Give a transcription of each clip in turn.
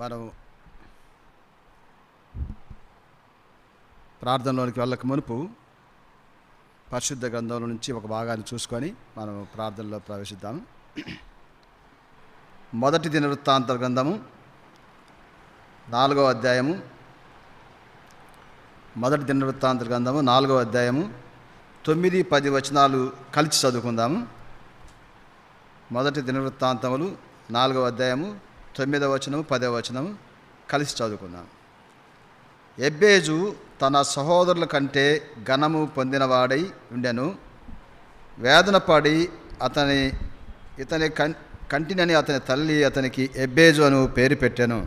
మనం ప్రార్థనలోనికి వెళ్ళక మునుపు పరిశుద్ధ గ్రంథంలో నుంచి ఒక భాగాన్ని చూసుకొని మనం ప్రార్థనలో ప్రవేశిద్దాము. మొదటి దినవృత్తాంత గ్రంథము 4వ అధ్యాయము. మొదటి దినవృత్తాంత గ్రంథము 4వ అధ్యాయము 9-10 వచనాలు కలిసి చదువుకుందాము. మొదటి దినవృత్తాంతములు 4వ అధ్యాయము 9వ వచనము 10వ వచనము కలిసి చదువుకుందాం. ఎబ్బేజు తన సహోదరుల కంటే ఘనము పొందినవాడై ఉండెను. వేదన పడి ఇతని కంటినని అతని తల్లి అతనికి ఎబ్బేజు అను పేరు పెట్టెను.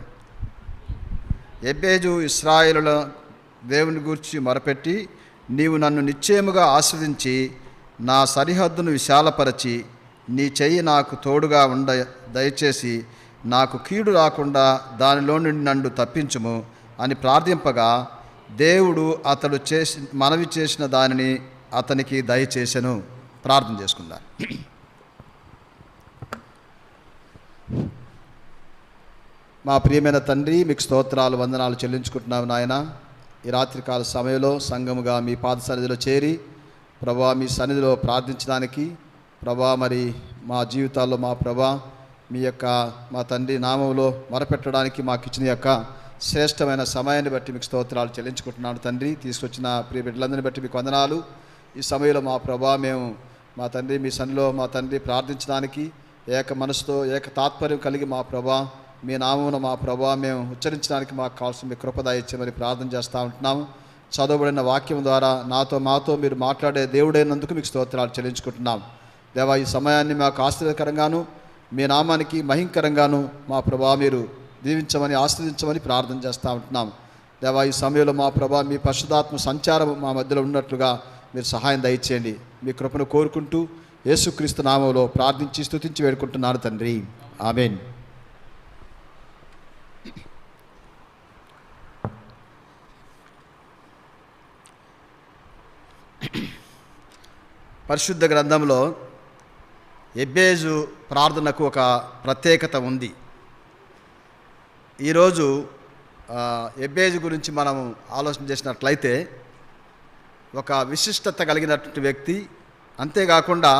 ఎబ్బేజు ఇశ్రాయేలుల దేవుని గూర్చి మొరపెట్టి, నీవు నన్ను నిశ్చయముగా ఆస్వాదించి నా సరిహద్దును విశాలపరచి నీ చెయ్యి నాకు తోడుగా దయచేసి నాకు కీడు రాకుండా దానిలో నుండి నన్ను తప్పించుము అని ప్రార్థింపగా దేవుడు అతడు మనవి చేసిన దానిని అతనికి దయచేసెను. ప్రార్థన చేసుకుందాం. మా ప్రియమైన తండ్రి, మీకు స్తోత్రాలు వందనాలు చెల్లించుకుంటున్నాము నాయన. ఈ రాత్రికాల సమయంలో సంఘముగా మీ పాద సన్నిధిలో చేరి ప్రభా మీ సన్నిధిలో ప్రార్థించడానికి ప్రభా మరి మా జీవితాల్లో మా ప్రభా మీ యొక్క మా తండ్రి నామంలో మొరపెట్టడానికి మాకు ఇచ్చిన యొక్క శ్రేష్టమైన సమయాన్ని బట్టి మీకు స్తోత్రాలు చెల్లించుకుంటున్నాను తండ్రి. తీసుకొచ్చిన ప్రియ బిడ్డలందరిని బట్టి మీకు వందనాలు. ఈ సమయంలో మా ప్రభా మేము మా తండ్రి మీ సన్నిధిలో మా తండ్రి ప్రార్థించడానికి ఏక మనసుతో ఏక తాత్పర్యం కలిగి మా ప్రభా మీ నామమున మా ప్రభా మేము ఉచ్చరించడానికి మాకు కావాల్సిన మీ కృప దయచేయమని ప్రార్థన చేస్తూ ఉంటున్నాము. చదవబడిన వాక్యం ద్వారా మాతో మీరు మాట్లాడే దేవుడైనందుకు మీకు స్తోత్రాలు చెల్లించుకుంటున్నాం. దేవా, ఈ సమయాన్ని మాకు ఆశ్చర్యకరంగాను మీ నామానికి మహింకరంగాను మా ప్రభా మీరు దీవించమని ఆస్వాదించమని ప్రార్థన చేస్తూ ఉంటున్నాం. దేవా, ఈ సమయంలో మా ప్రభా మీ పరిశుద్ధాత్మ సంచారం మా మధ్యలో ఉన్నట్లుగా మీరు సహాయం దయచేయండి. మీ కృపను కోరుకుంటూ యేసుక్రీస్తు నామంలో ప్రార్థించి స్తుతించి వేడుకుంటున్నాను తండ్రి, ఆమేన్. పరిశుద్ధ గ్రంథంలో ఎబ్బేజు ప్రార్థనకు ఒక ప్రత్యేకత ఉంది. ఈరోజు ఎబ్బేజు గురించి మనం ఆలోచన చేసినట్లయితే ఒక విశిష్టత కలిగినటువంటి వ్యక్తి, అంతేకాకుండా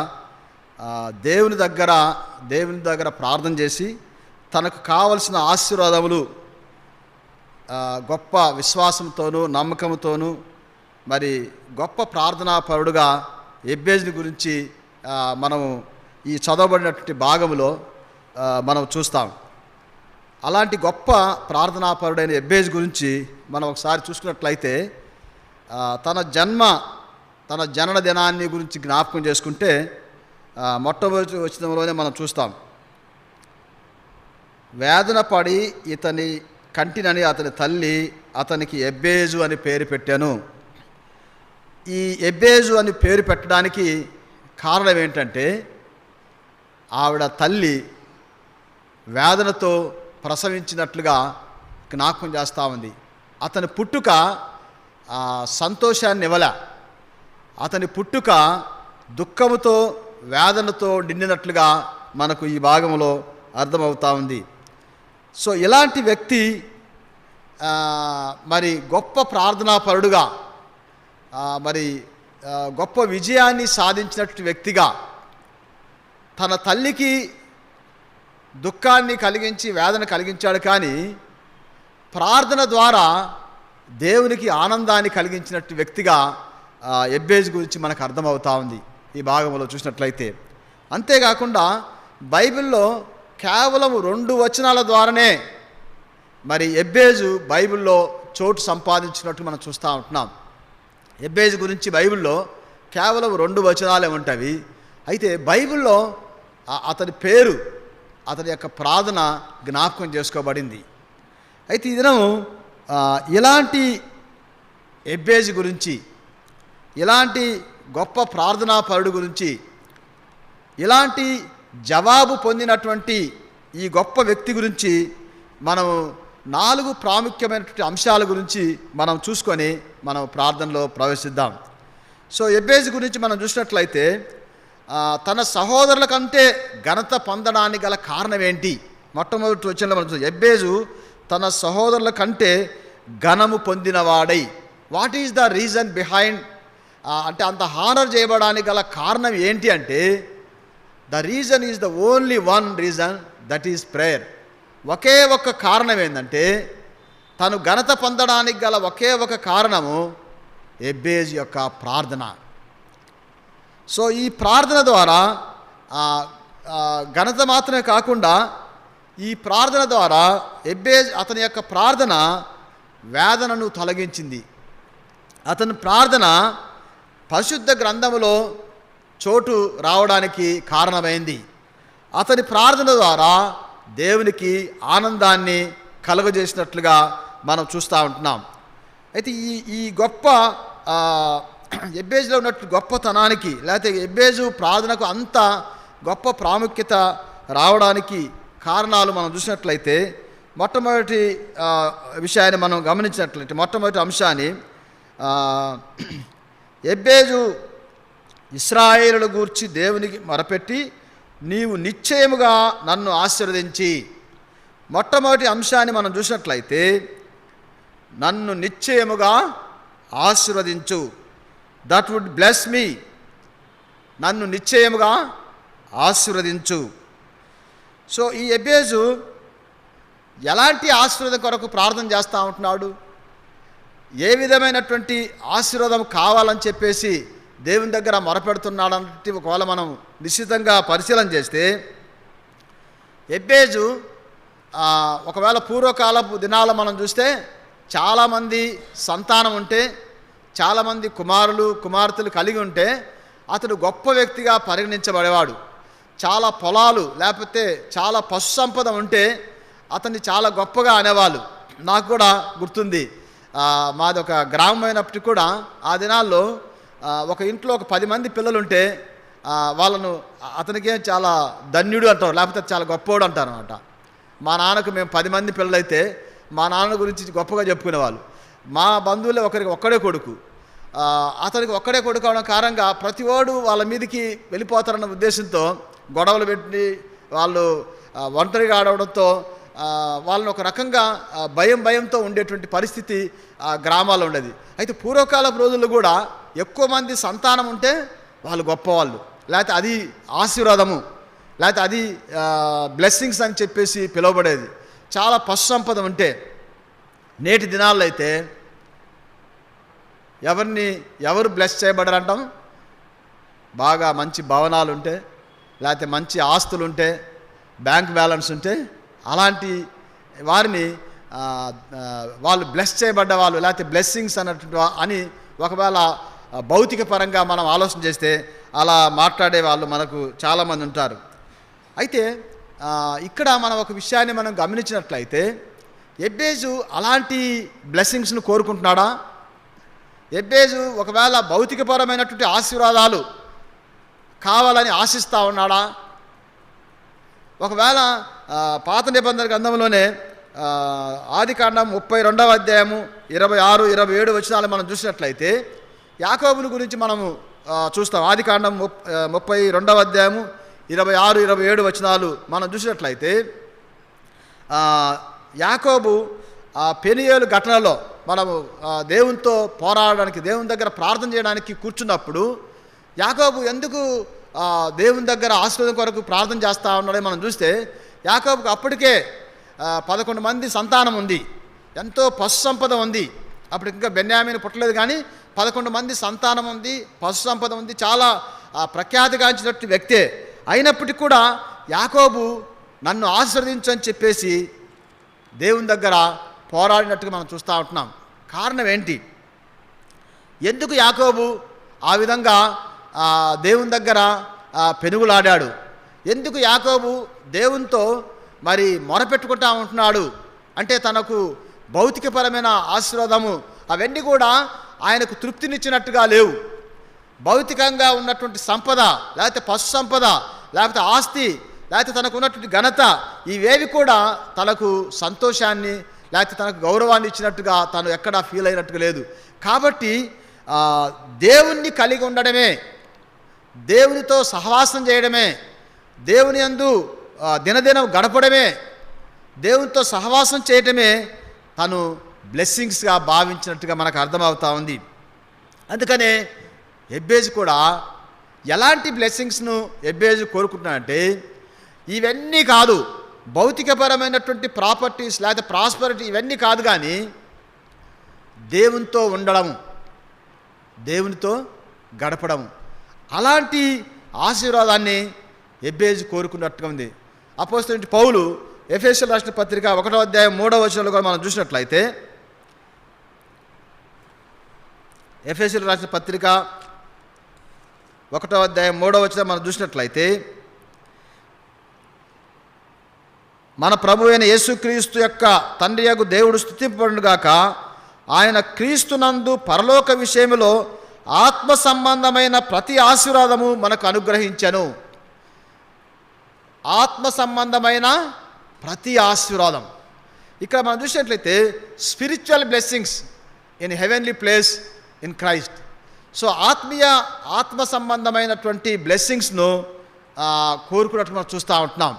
దేవుని దగ్గర ప్రార్థన చేసి తనకు కావలసిన ఆశీర్వాదములు గొప్ప విశ్వాసంతోనూ నమ్మకంతోనూ మరి గొప్ప ప్రార్థనాపరుడుగా ఎబ్బేజుని గురించి మనము ఈ చదవబడినటువంటి భాగంలో మనం చూస్తాం. అలాంటి గొప్ప ప్రార్థనాపరుడైన ఎబ్బేజు గురించి మనం ఒకసారి చూసుకున్నట్లయితే తన జనన దినాన్ని గురించి జ్ఞాపకం చేసుకుంటే మొట్టమొదటి వచనంలోనే మనం చూస్తాం. వేదన పడి ఇతని కంటినని అతని తల్లి అతనికి ఎబ్బేజు అని పేరు పెట్టాను. ఈ ఎబ్బేజు అని పేరు పెట్టడానికి కారణం ఏంటంటే ఆవిడ తల్లి వేదనతో ప్రసవించినట్లుగా జ్ఞాపకం చేస్తూ ఉంది. అతని పుట్టుక సంతోషాన్ని ఇవ్వలే. అతని పుట్టుక దుఃఖముతో వేదనతో నిండినట్లుగా మనకు ఈ భాగంలో అర్థమవుతూ ఉంది. సో ఇలాంటి వ్యక్తి మరి గొప్ప ప్రార్థనాపరుడుగా మరి గొప్ప విజయాన్ని సాధించినటువంటి వ్యక్తిగా తన తల్లికి దుఃఖాన్ని కలిగించి వేదన కలిగించాడు, కానీ ప్రార్థన ద్వారా దేవునికి ఆనందాన్ని కలిగించినట్టు వ్యక్తిగా ఎబ్బేజు గురించి మనకు అర్థమవుతూ ఉంది ఈ భాగంలో చూసినట్లయితే. అంతేకాకుండా బైబిల్లో కేవలం 2 వచనాల ద్వారానే మరి ఎబ్బేజు బైబిల్లో చోటు సంపాదించినట్టు మనం చూస్తూ ఉంటున్నాం. ఎబ్బేజు గురించి బైబిల్లో కేవలం 2 వచనాలే ఉంటాయి. అయితే బైబిల్లో అతని పేరు, అతని యొక్క ప్రార్థన జ్ఞాపకం చేసుకోబడింది. అయితే ఈ దినం ఇలాంటి ఎబ్బేజు గురించి, ఇలాంటి గొప్ప ప్రార్థనాపరుడు గురించి, ఇలాంటి జవాబు పొందినటువంటి ఈ గొప్ప వ్యక్తి గురించి మనం 4 ప్రాముఖ్యమైనటువంటి అంశాల గురించి మనం చూసుకొని మనం ప్రార్థనలో ప్రవేశిద్దాం. సో ఎబ్బేజు గురించి మనం చూసినట్లయితే తన సహోదరుల కంటే ఘనత పొందడానికి గల కారణం ఏంటి? మొట్టమొదటి వచనంలో మనం చూస్తాం, ఎబ్బేజు తన సహోదరుల కంటే ఘనము పొందినవాడై. What is the reason behind, అంటే అంత హానర్ చేయబడానికి గల కారణం ఏంటి అంటే, the reason is the only one reason, that is prayer. ఒకే ఒక్క కారణం ఏంటంటే, తను ఘనత పొందడానికి గల ఒకే ఒక కారణము ఎబ్బేజు యొక్క ప్రార్థన. సో ఈ ప్రార్థన ద్వారా ఘనత మాత్రమే కాకుండా, ఈ ప్రార్థన ద్వారా ఎబ్బేజు అతని యొక్క ప్రార్థన వేదనను తొలగించింది. అతని ప్రార్థన పరిశుద్ధ గ్రంథములో చోటు రావడానికి కారణమైంది. అతని ప్రార్థన ద్వారా దేవునికి ఆనందాన్ని కలుగజేసినట్లుగా మనం చూస్తూ ఉంటున్నాం. అయితే ఈ గొప్ప ఎబ్బేజులో ఉన్నట్టు గొప్పతనానికి, లేకపోతే ఎబ్బేజు ప్రార్థనకు అంత గొప్ప ప్రాముఖ్యత రావడానికి కారణాలు మనం చూసినట్లయితే, మొట్టమొదటి విషయాన్ని మనం గమనించినట్లయితే, మొట్టమొదటి అంశాన్ని, ఎబ్బేజు ఇశ్రాయేలుల గూర్చి దేవునికి మొరపెట్టి, నీవు నిశ్చయముగా నన్ను ఆశీర్వదించి. మొట్టమొదటి అంశాన్ని మనం చూసినట్లయితే, నన్ను నిశ్చయముగా ఆశీర్వదించు, దట్ వుడ్ బ్లెస్ మీ. నన్ను నిశ్చయముగా ఆశీర్వదించు. సో ఈ ఎబ్బేజు ఎలాంటి ఆశీర్వాదం కొరకు ప్రార్థన చేస్తూ ఉంటున్నాడు, ఏ విధమైనటువంటి ఆశీర్వాదం కావాలని చెప్పేసి దేవుని దగ్గర మొరపెడుతున్నాడు అంటే, ఒకవేళ మనం నిశ్చితంగా పరిశీలన చేస్తే, ఎబ్బేజు ఒకవేళ పూర్వకాలపు దినాల మనం చూస్తే చాలామంది సంతానం ఉంటే, చాలామంది కుమారులు కుమార్తెలు కలిగి ఉంటే అతడు గొప్ప వ్యక్తిగా పరిగణించబడేవాడు. చాలా పొలాలు లేకపోతే చాలా పశు సంపద ఉంటే అతన్ని చాలా గొప్పగా అనేవాళ్ళు. నాకు కూడా గుర్తుంది, మాది ఒక గ్రామం అయినప్పటికీ కూడా ఆ దినాల్లో ఒక ఇంట్లో ఒక 10 మంది పిల్లలుంటే వాళ్ళను అతనికే చాలా ధన్యుడు అంటారు, లేకపోతే చాలా గొప్పవాడు అంటారు అనమాట. మా నాన్నకు మేము 10 మంది పిల్లలైతే మా నాన్న గురించి గొప్పగా చెప్పుకునేవాళ్ళు. మా బంధువులే ఒకరికి ఒక్కడే కొడుకు, అతనికి ఒక్కడే కొడుకు అవడం కారణంగా ప్రతి వాడు వాళ్ళ మీదకి వెళ్ళిపోతారన్న ఉద్దేశంతో గొడవలు పెట్టి వాళ్ళు ఒంటరిగా ఆడవడంతో వాళ్ళని ఒక రకంగా భయంతో ఉండేటువంటి పరిస్థితి గ్రామాల్లో ఉండేది. అయితే పూర్వకాలపు రోజుల్లో కూడా ఎక్కువ మంది సంతానం ఉంటే వాళ్ళు గొప్పవాళ్ళు, లేకపోతే అది ఆశీర్వాదము, లేకపోతే అది బ్లెస్సింగ్స్ అని చెప్పేసి పిలువబడేది. చాలా పశు సంపద ఉంటే, నేటి దినాల్లో అయితే ఎవరు బ్లెస్ చేయబడరంటాం, బాగా మంచి భవనాలు ఉంటే, లేకపోతే మంచి ఆస్తులు ఉంటే, బ్యాంక్ బ్యాలెన్స్ ఉంటే, అలాంటి వారిని వాళ్ళు బ్లెస్ చేయబడ్డ వాళ్ళు, లేకపోతే బ్లెస్సింగ్స్ అని ఒకవేళ భౌతిక పరంగా మనం ఆలోచన చేస్తే అలా మాట్లాడే వాళ్ళు మనకు చాలామంది ఉంటారు. అయితే ఇక్కడ మనం ఒక విషయాన్ని మనం గమనించినట్లయితే, ఎబ్బేజు అలాంటి బ్లెస్సింగ్స్ను కోరుకుంటున్నాడా? ఎబ్బేజు ఒకవేళ భౌతికపరమైనటువంటి ఆశీర్వాదాలు కావాలని ఆశిస్తూ ఉన్నాడా? ఒకవేళ పాత నిబంధన గ్రంథంలోనే ఆదికాండం 32వ అధ్యాయము 26, 27 వచనాలు మనం చూసినట్లయితే యాకోబుని గురించి మనము చూస్తాం. ఆదికాండం 32వ అధ్యాయము 26, 27 వచనాలు మనం చూసినట్లయితే, యాకోబు పెనియేలు ఘటనలో మనము దేవునితో పోరాడడానికి, దేవుని దగ్గర ప్రార్థన చేయడానికి కూర్చున్నప్పుడు యాకోబు ఎందుకు దేవుని దగ్గర ఆశీర్వాదం కొరకు ప్రార్థన చేస్తూ ఉన్నాడో మనం చూస్తే, యాకోబుకు అప్పటికే 11 మంది సంతానం ఉంది, ఎంతో పశు సంపద ఉంది. అప్పుడు ఇంకా బెన్యామీను పుట్టలేదు, కానీ 11 మంది సంతానం ఉంది, పశు సంపద ఉంది, చాలా ప్రఖ్యాతిగాంచినట్టు వ్యక్తే. అయినప్పటికీ కూడా యాకోబు నన్ను ఆశీర్వదించు అని చెప్పేసి దేవుని దగ్గర పోరాడినట్టుగా మనం చూస్తూ ఉంటున్నాం. కారణం ఏంటి? ఎందుకు యాకోబు ఆ విధంగా దేవుని దగ్గర పెనుగులాడాడు? ఎందుకు యాకోబు దేవునితో మరి మొరపెట్టుకుంటా ఉంటున్నాడు అంటే, తనకు భౌతికపరమైన ఆశీర్వాదము అవన్నీ కూడా ఆయనకు తృప్తినిచ్చినట్టుగా లేవు. భౌతికంగా ఉన్నటువంటి సంపద, లేకపోతే పశు సంపద, లేకపోతే ఆస్తి, లేకపోతే తనకు ఉన్నటువంటి ఘనత, ఇవేవి కూడా తనకు సంతోషాన్ని లేకపోతే తనకు గౌరవాన్ని ఇచ్చినట్టుగా తను ఎక్కడా ఫీల్ అయినట్టుగా లేదు. కాబట్టి దేవుణ్ణి కలిగి ఉండడమే, దేవునితో సహవాసం చేయడమే, దేవుని యందు దినదినం గడపడమే దేవునితో సహవాసం చేయటమే తను బ్లెస్సింగ్స్గా భావించినట్టుగా మనకు అర్థమవుతా ఉంది. అందుకనే ఎబ్బేజు కూడా ఎలాంటి బ్లెస్సింగ్స్ను ఎబ్బేజు కోరుకుంటున్నాడంటే, ఇవన్నీ కాదు, భౌతికపరమైనటువంటి ప్రాపర్టీస్ లేకపోతే ప్రాస్పరిటీ ఇవన్నీ కాదు, కానీ దేవునితో ఉండడం, దేవునితో గడపడం, అలాంటి ఆశీర్వాదాన్ని ఎబ్బేజు కోరుకున్నట్టుగా ఉంది. అపోస్తలుడైన పౌలు ఎఫెసీయులకు రాసిన పత్రిక 1వ అధ్యాయం 3వ వచనంలో కూడా మనం చూసినట్లయితే, ఎఫెసీయులకు రాసిన పత్రిక 1వ అధ్యాయం 3వ వచనం మనం చూసినట్లయితే, మన ప్రభు అయిన యేసుక్రీస్తు యొక్క తండ్రి యగు దేవుడు స్తుతింపబడునుగాక. ఆయన క్రీస్తునందు పరలోక విషయములో ఆత్మ సంబంధమైన ప్రతి ఆశీర్వాదము మనకు అనుగ్రహించెను. ఆత్మ సంబంధమైన ప్రతి ఆశీర్వాదం ఇక్కడ మనం చూసినట్లయితే spiritual blessings in heavenly place in Christ. So ఆత్మ సంబంధమైనటువంటి బ్లెస్సింగ్స్ను కోరుకున్నట్టు మనం చూస్తూ ఉంటున్నాం.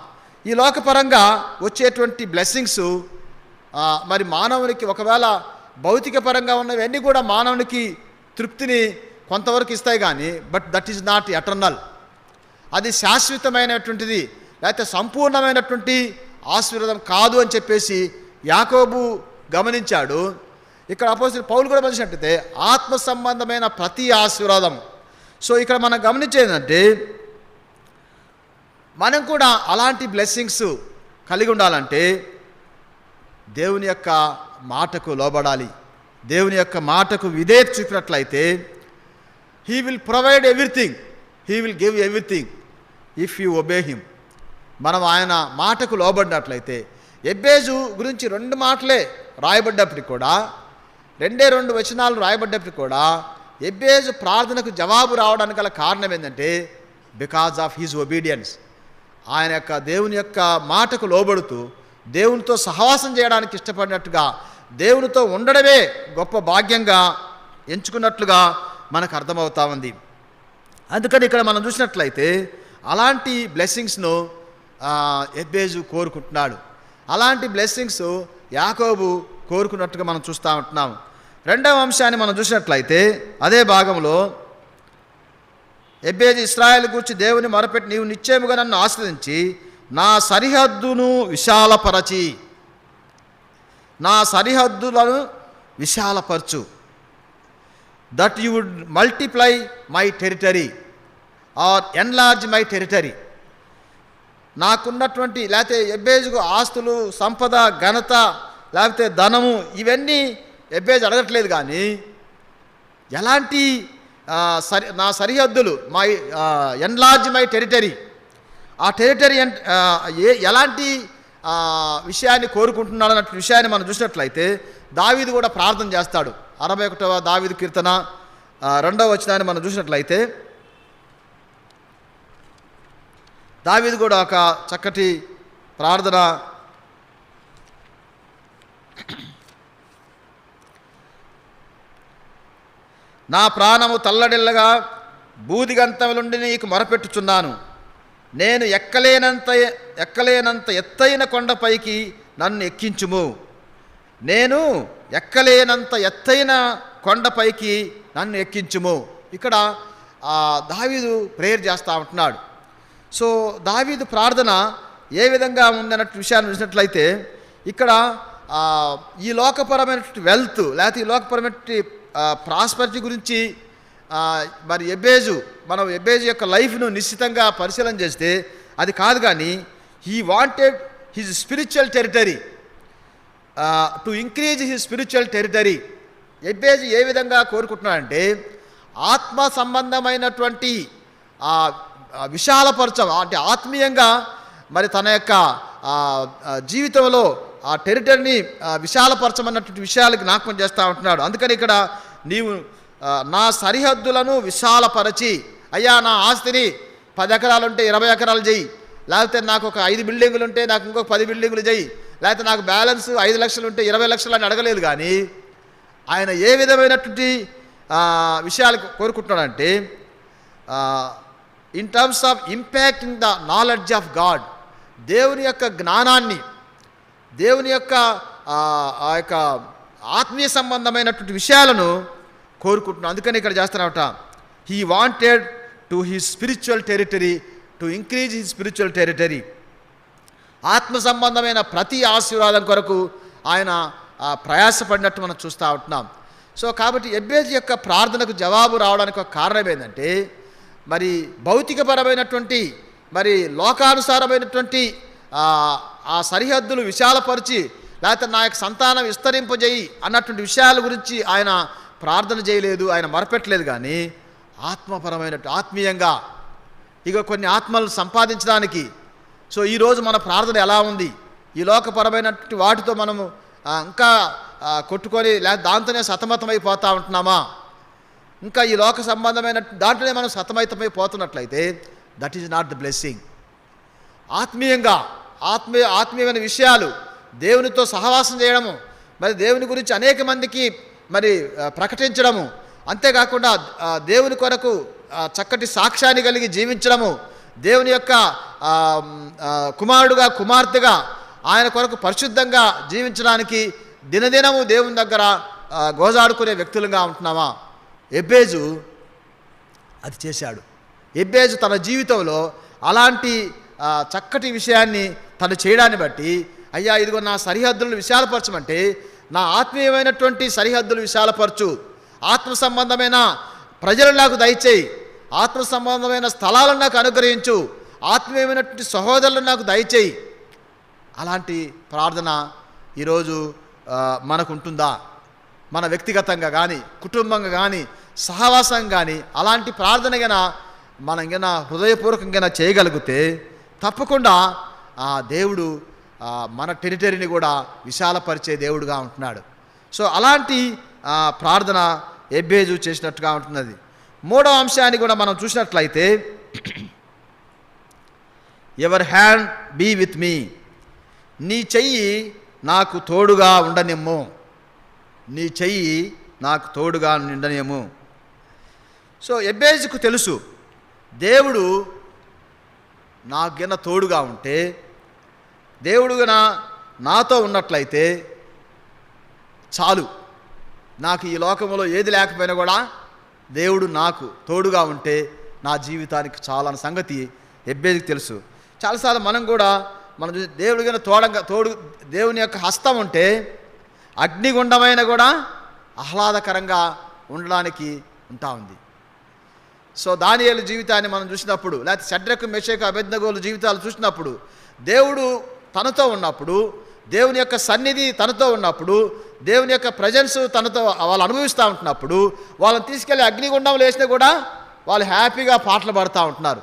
ఈ లోకపరంగా వచ్చేటువంటి బ్లెస్సింగ్స్ మరి మానవునికి ఒకవేళ భౌతిక పరంగా ఉన్నవన్నీ కూడా మానవునికి తృప్తిని కొంతవరకు ఇస్తాయి, కానీ but that is not eternal. అది శాశ్వతమైనటువంటిది లేకపోతే సంపూర్ణమైనటువంటి ఆశీర్వాదం కాదు అని చెప్పేసి యాకోబు గమనించాడు. ఇక్కడ అపోస్తలుడైన పౌలు కూడా గమనించినట్లయితే ఆత్మ సంబంధమైన ప్రతి ఆశీర్వాదం. సో ఇక్కడ మనం గమనించేదంటే, మనం కూడా అలాంటి బ్లెస్సింగ్స్ కలిగి ఉండాలంటే దేవుని యొక్క మాటకు లోబడాలి. దేవుని యొక్క మాటకు విధేయత చూపినట్లయితే he will provide everything, he will give everything if you obey him. మనం ఆయన మాటకు లోబడినట్లయితే, ఎబ్బేజు గురించి 2 మాటలే రాయబడ్డప్పటికి కూడా, 2 వచనాలు రాయబడ్డప్పటికి కూడా ఎబ్బేజు ప్రార్థనకు జవాబు రావడానికి గల కారణం ఏంటంటే బికాజ్ ఆఫ్ హిజ్ ఒబీడియన్స్. ఆయన యొక్క దేవుని యొక్క మాటకు లోబడుతూ దేవునితో సహవాసం చేయడానికి ఇష్టపడినట్టుగా, దేవునితో ఉండడమే గొప్ప భాగ్యంగా ఎంచుకున్నట్లుగా మనకు అర్థమవుతా ఉంది. అందుకని ఇక్కడ మనం చూసినట్లయితే అలాంటి బ్లెస్సింగ్స్ను ఎబ్బేజు కోరుకుంటున్నాడు. అలాంటి బ్లెస్సింగ్స్ యాకోబు కోరుకున్నట్టుగా మనం చూస్తూ ఉంటున్నాం. 2వ అంశాన్ని మనం చూసినట్లయితే అదే భాగంలో ఎబ్బేజు ఇశ్రాయేలు గూర్చి దేవుని మొరపెట్టి, నీవు నిశ్చయముగా నన్ను ఆశ్రయించి నా సరిహద్దును విశాలపరచి, నా సరిహద్దులను విశాలపరచు, that you would multiply my territory or enlarge my territory. నాకున్నటువంటి లేకపోతే ఎబ్బేజుకు ఆస్తులు, సంపద, ఘనత లేకపోతే ధనము ఇవన్నీ ఎబ్బేజు అడగట్లేదు, కానీ ఎలాంటి నా సరిహద్దులు, మై ఎన్లార్జ్ మై టెరిటరీ, ఆ టెరిటరీ ఎలాంటి విషయాన్ని కోరుకుంటున్నాడు అన్న విషయాన్ని మనం చూసినట్లయితే దావీదు కూడా ప్రార్థన చేస్తాడు. 61వ దావీదు కీర్తన 2వ వచనాన్ని మనం చూసినట్లయితే దావీదు కూడా ఒక చక్కటి ప్రార్థన నా ప్రాణము తల్లడిల్లగా బూదిగంతములుండి నీకు మొరపెట్టుచున్నాను. నేను ఎక్కలేనంత ఎత్తైన కొండపైకి నన్ను ఎక్కించుము. నేను ఎక్కలేనంత ఎత్తైన కొండపైకి నన్ను ఎక్కించుము. ఇక్కడ దావీదు ప్రేయర్ చేస్తూ ఉంటున్నాడు. సో దావీదు ప్రార్థన ఏ విధంగా ఉందన్నట్టు విషయాన్ని చూసినట్లయితే ఇక్కడ ఈ లోకపరమైనటువంటి వెల్త్ లేకపోతే ఈ లోకపరమైనటువంటి ప్రాస్పరిటీ గురించి మరి మనం ఎబ్బేజు యొక్క లైఫ్ను నిశ్చితంగా పరిశీలన చేస్తే అది కాదు, కానీ he wanted his spiritual territory to increase his spiritual territory. ఎబ్బేజు ఏ విధంగా కోరుకుంటున్నాడంటే ఆత్మ సంబంధమైనటువంటి విశాలపరచం, అంటే ఆత్మీయంగా మరి తన యొక్క జీవితంలో ఆ టెరిటరీని విశాలపరచమన్నటువంటి విషయాలకి జ్ఞాపకం చేస్తూ ఉంటున్నాడు. అందుకని ఇక్కడ నీవు నా సరిహద్దులను విశాలపరచి, అయ్యా నా ఆస్తిని 10 ఎకరాలు ఉంటే 20 ఎకరాలు చేయి, లేకపోతే నాకు ఒక 5 బిల్డింగులు ఉంటే నాకు ఇంకొక 10 బిల్డింగులు చేయి, లేకపోతే నాకు బ్యాలెన్స్ 5 లక్షలు ఉంటే 20 లక్షలు అని అడగలేదు. కానీ ఆయన ఏ విధమైనటువంటి విషయాలు కోరుకుంటున్నాడంటే in terms of impacting the knowledge of God, దేవుని యొక్క జ్ఞానాన్ని దేవుని యొక్క ఆ యొక్క ఆత్మీయ సంబంధమైనటువంటి విషయాలను కోరుకుంటున్నాం. అందుకని ఇక్కడ చేస్తున్నామట, he wanted to his spiritual territory to increase his spiritual territory. ఆత్మ సంబంధమైన ప్రతి ఆశీర్వాదం కొరకు ఆయన ప్రయాసపడినట్టు మనం చూస్తూ ఉంటున్నాం. సో కాబట్టి యెబ్బేజు యొక్క ప్రార్థనకు జవాబు రావడానికి ఒక కారణం ఏంటంటే, మరి భౌతికపరమైనటువంటి మరి లోకానుసారమైనటువంటి ఆ సరిహద్దులు విశాలపరిచి, లేకపోతే నా యొక్క సంతానం విస్తరింపజేయి అన్నటువంటి విషయాల గురించి ఆయన ప్రార్థన చేయలేదు, ఆయన మొరపెట్టలేదు. కానీ ఆత్మీయంగా ఇక కొన్ని ఆత్మలను సంపాదించడానికి. సో ఈరోజు మన ప్రార్థన ఎలా ఉంది? ఈ లోకపరమైనటువంటి వాటితో మనము ఇంకా కొట్టుకొని లేదా దాంతోనే సతమతమైపోతూ ఉంటున్నామా? ఇంకా ఈ లోక సంబంధమైన దాంట్లోనే మనం సతమతమైపోతున్నట్లయితే that is not the blessing. ఆత్మీయమైన విషయాలు, దేవునితో సహవాసం చేయడము, మరి దేవుని గురించి అనేక మందికి మరి ప్రకటించడము, అంతేకాకుండా దేవుని కొరకు చక్కటి సాక్ష్యాన్ని కలిగి జీవించడము, దేవుని యొక్క కుమారుడుగా కుమార్తెగా ఆయన కొరకు పరిశుద్ధంగా జీవించడానికి దినదినము దేవుని దగ్గర గోజాడుకునే వ్యక్తులుగా ఉంటున్నామా? యెబ్బేజు అది చేశాడు. యెబ్బేజు తన జీవితంలో అలాంటి చక్కటి విషయాన్ని తను చేయడాన్ని బట్టి, అయ్యా ఇదిగో నా సరిహద్దులను విశాలపరచమంటే, నా ఆత్మీయమైనటువంటి సరిహద్దులు విశాలపరచు, ఆత్మ సంబంధమైన ప్రజలను నాకు దయచేయి, ఆత్మ సంబంధమైన స్థలాలను నాకు అనుగ్రహించు, ఆత్మీయమైనటువంటి సహోదరులను నాకు దయచేయి. అలాంటి ప్రార్థన ఈరోజు మనకుంటుందా? మన వ్యక్తిగతంగా కానీ, కుటుంబంగా కానీ, సహవాసం కానీ అలాంటి ప్రార్థన మనం హృదయపూర్వకంగా చేయగలిగితే తప్పకుండా దేవుడు మన టెరిటరీని కూడా విశాలపరిచే దేవుడుగా ఉంటున్నాడు. సో అలాంటి ప్రార్థన యెబ్బేజు చేసినట్టుగా ఉంటున్నది. మూడవ అంశాన్ని కూడా మనం చూసినట్లయితే, ever hand be with me, నీ చెయ్యి నాకు తోడుగా ఉండనిమ్ము, నీ చెయ్యి నాకు తోడుగా ఉండనిమ్ము. సో యెబ్బేజుకు తెలుసు, దేవుడు నాకు తోడుగా ఉంటే, దేవుడు నాతో ఉన్నట్లయితే చాలు, నాకు ఈ లోకంలో ఏది లేకపోయినా కూడా దేవుడు నాకు తోడుగా ఉంటే నా జీవితానికి చాలని సంగతి యెబ్బేజుకు తెలుసు. చాలాసార్లు మనం దేవుడిగా తోడు దేవుని యొక్క హస్తం ఉంటే అగ్నిగుండమైన కూడా ఆహ్లాదకరంగా ఉండడానికి ఉంటా ఉంది. సో దానియేలు జీవితాన్ని మనం చూసినప్పుడు, లేకపోతే షడ్రకు మెషకు అబేద్నెగోల జీవితాలు చూసినప్పుడు, దేవుడు తనతో ఉన్నప్పుడు, దేవుని యొక్క సన్నిధి తనతో ఉన్నప్పుడు, దేవుని యొక్క ప్రజెన్స్ తనతో వాళ్ళు అనుభవిస్తూ ఉంటున్నప్పుడు, వాళ్ళని తీసుకెళ్ళి అగ్నిగుండంలో వేసినా కూడా వాళ్ళు హ్యాపీగా పాటలు పాడుతూ ఉంటున్నారు.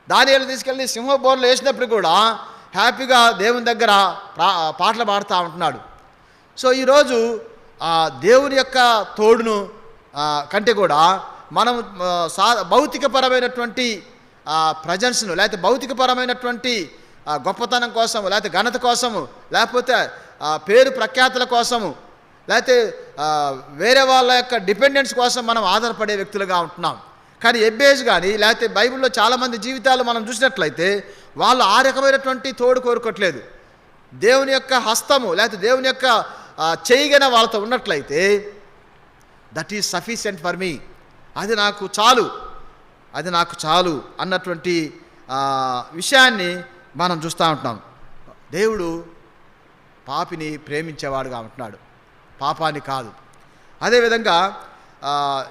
దానియేలు తీసుకెళ్ళి సింహబోన్లో వేసినప్పుడు కూడా హ్యాపీగా దేవుని దగ్గర పాటలు పాడుతూ ఉంటున్నాడు. సో ఈరోజు దేవుని యొక్క తోడును కంటే కూడా మనం భౌతికపరమైనటువంటి ప్రజెన్స్ను, లేకపోతే భౌతికపరమైనటువంటి గొప్పతనం కోసము, లేకపోతే ఘనత కోసము, లేకపోతే పేరు ప్రఖ్యాతుల కోసము, లేకపోతే వేరే వాళ్ళ యొక్క డిపెండెన్స్ కోసం మనం ఆధారపడే వ్యక్తులుగా ఉంటున్నాం. కానీ యెబ్బేజు కానీ, లేకపోతే బైబిల్లో చాలామంది జీవితాలు మనం చూసినట్లయితే వాళ్ళు ఆ రకమైనటువంటి తోడు కోరుకోవట్లేదు. దేవుని యొక్క హస్తము, లేకపోతే దేవుని యొక్క చేయగన వాళ్ళతో ఉన్నట్లయితే that is sufficient for me, అది నాకు చాలు అన్నటువంటి విషయాన్ని మనం చూస్తూ ఉంటున్నాం. దేవుడు పాపిని ప్రేమించేవాడుగా ఉంటున్నాడు, పాపాన్ని కాదు. అదేవిధంగా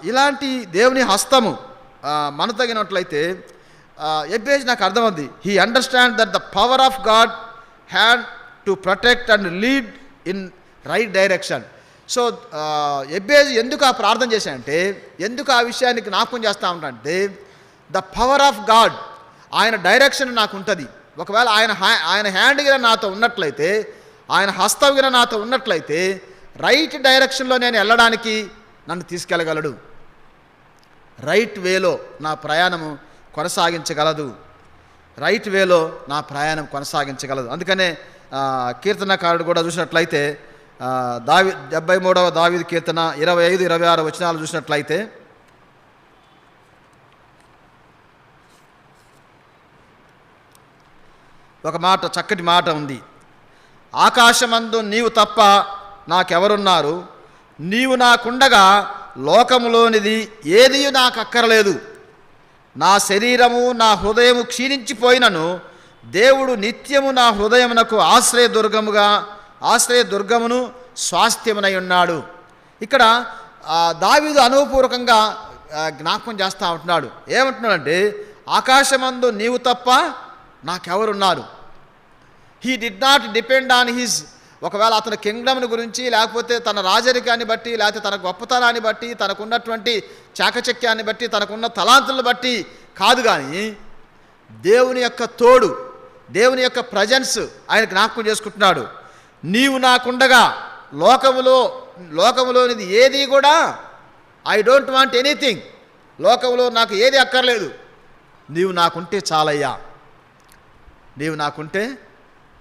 ఇలాంటి దేవుని హస్తము మన తగినట్లయితే యెబ్బేజు నాకు అర్థమవుద్ది, he understand that the power of God hand to protect and lead in right direction. So యెబ్బేజు ఎందుకు ఆ ప్రార్థన చేశానంటే, ఎందుకు ఆ విషయాన్ని జ్ఞాపకం చేస్తూ ఉంటానంటే, ద పవర్ ఆఫ్ గాడ్, ఆయన డైరెక్షన్ నాకు ఉంటుంది. ఒకవేళ ఆయన హ్యాండ్ గిన నాతో ఉన్నట్లయితే, ఆయన హస్తం గిన నాతో ఉన్నట్లయితే రైట్ డైరెక్షన్లో నేను వెళ్ళడానికి నన్ను తీసుకెళ్ళగలడు, రైట్ వేలో నా ప్రయాణము కొనసాగించగలదు, అందుకనే కీర్తనకారుడు కూడా చూసినట్లయితే 73వ దావీదు కీర్తన 25-26 వచనాలు చూసినట్లయితే, ఒక మాట, చక్కటి మాట ఉంది. ఆకాశమందు నీవు తప్ప నాకెవరున్నారు? నీవు నాకుండగా లోకములోనిది ఏదీ నాకు అక్కరలేదు. నా శరీరము నా హృదయము క్షీణించిపోయినను దేవుడు నిత్యము నా హృదయమునకు ఆశ్రయదుర్గమును స్వాస్థ్యమునై ఉన్నాడు. ఇక్కడ దావీదు అనుభవపూర్వకంగా జ్ఞాపకం చేస్తూ ఉంటున్నాడు. ఏమంటున్నాడంటే, ఆకాశమందు నీవు తప్ప నాకెవరున్నారు? He did not depend on his, ఒకవేళ అతని కింగ్డమ్ని గురించి, లేకపోతే తన రాజరికాన్ని బట్టి, లేకపోతే తన గొప్పతనాన్ని బట్టి, తనకున్నటువంటి చాకచక్యాన్ని బట్టి, తనకున్న తలాంతులను బట్టి కాదు, కానీ దేవుని యొక్క తోడు, దేవుని యొక్క ప్రజెన్స్ ఆయన జ్ఞాపకం చేసుకుంటున్నాడు. నీవు నాకుండగా లోకములోనిది ఏది కూడా, ఐ డోంట్ వాంట్ ఎనీథింగ్, లోకంలో నాకు ఏది అక్కర్లేదు, నీవు నాకుంటే చాలయ్యా, నీవు నాకుంటే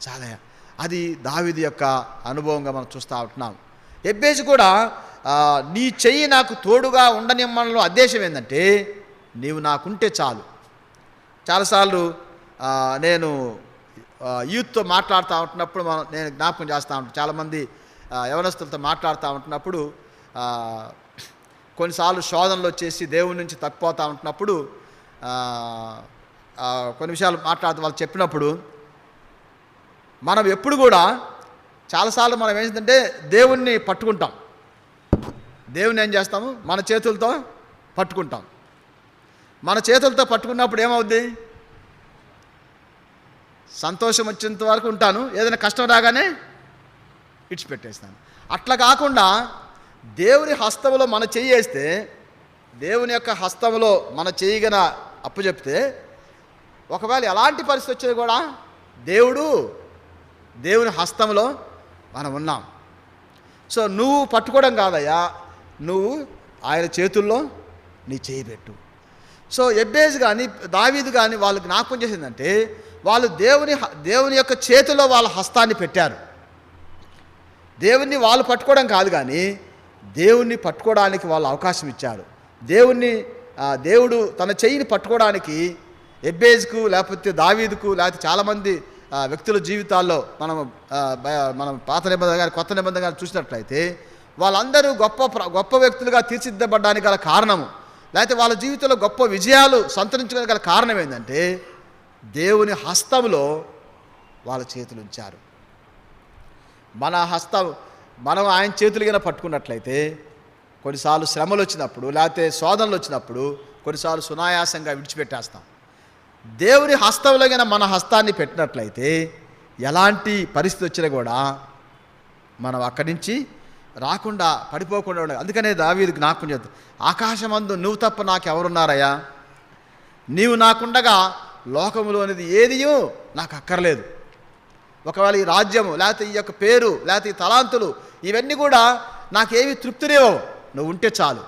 చాలయ్యా. అది దావీదు యొక్క అనుభవంగా మనం చూస్తూ ఉంటున్నాం. ఎబ్బేజు కూడా నీ చెయ్యి నాకు తోడుగా ఉండనిమ్మడంలో ఉద్దేశం ఏంటంటే, నీవు నాకుంటే చాలు. చాలాసార్లు నేను యూత్తో మాట్లాడుతూ ఉంటున్నప్పుడు నేను జ్ఞాపకం చేస్తూ ఉంటాను. చాలామంది యవనస్తులతో మాట్లాడుతూ ఉంటున్నప్పుడు కొన్నిసార్లు శోధనలు వచ్చేసి దేవుని నుంచి తప్పిపోతూ ఉంటున్నప్పుడు కొన్ని విషయాలు మాట్లాడుతూ వాళ్ళు చెప్పినప్పుడు, మనం ఎప్పుడు కూడా చాలాసార్లు మనం ఏంటంటే దేవుణ్ణి పట్టుకుంటాం. దేవుణ్ణి ఏం చేస్తాము? మన చేతులతో పట్టుకుంటాం. మన చేతులతో పట్టుకున్నప్పుడు ఏమవుద్ది? సంతోషం వచ్చేంత వరకు ఉంటాను, ఏదైనా కష్టం రాగానే ఇడిచిపెట్టేస్తాను. అట్లా కాకుండా దేవుని హస్తములో మన చెయ్యి వేస్తే, దేవుని యొక్క హస్తములో మన చెయ్యిగన అప్పు చెప్తే, ఒకవేళ ఎలాంటి పరిస్థితి వచ్చేది కూడా దేవుని హస్తంలో మనం ఉన్నాం. సో నువ్వు పట్టుకోవడం కాదయ్యా, నువ్వు ఆయన చేతుల్లో నీ చేయి పెట్టు. సో ఎబ్బేజు కానీ దావీదు కానీ వాళ్ళు జ్ఞాపకం చేసిందంటే, వాళ్ళు దేవుని యొక్క చేతిలో వాళ్ళ హస్తాన్ని పెట్టారు. దేవుణ్ణి వాళ్ళు పట్టుకోవడం కాదు, కానీ దేవుణ్ణి పట్టుకోవడానికి వాళ్ళు అవకాశం ఇచ్చారు. దేవుడు తన చెయ్యిని పట్టుకోవడానికి ఎబ్బేజుకు, లేకపోతే దావీదుకు, లేకపోతే చాలామంది వ్యక్తుల జీవితాల్లో మనం పాత నిబంధన కానీ కొత్త నిబంధన కానీ చూసినట్లయితే, వాళ్ళందరూ గొప్ప వ్యక్తులుగా తీర్చిదిద్దబడ్డానికి గల కారణము, లేకపోతే వాళ్ళ జీవితంలో గొప్ప విజయాలు సంతరించడానికి గల కారణం ఏంటంటే, దేవుని హస్తంలో వాళ్ళ చేతులు ఉంచారు. మనం ఆయన చేతులు కింద పట్టుకున్నట్లయితే, కొన్నిసార్లు శ్రమలు వచ్చినప్పుడు, లేకపోతే శోధనలు వచ్చినప్పుడు కొన్నిసార్లు సునాయాసంగా విడిచిపెట్టేస్తాం. దేవుని హస్తంలో కింద మన హస్తాన్ని పెట్టినట్లయితే, ఎలాంటి పరిస్థితి వచ్చినా కూడా మనం అక్కడి నుంచి రాకుండా పడిపోకుండా ఉండాలి. అందుకనే దావీదు జ్ఞాపకం చేద్దాం, ఆకాశమందు నువ్వు తప్ప నాకెవరున్నారయ్యా? నీవు నాకుండగా లోకములోనిది ఏదియో నాకు అక్కర్లేదు. ఒకవేళ ఈ రాజ్యము, లేకపోతే ఈ యొక్క పేరు, లేకపోతే ఈ తలాంతులు, ఇవన్నీ కూడా నాకేమి తృప్తినివ్వవు. నువ్వు ఉంటే చాలు,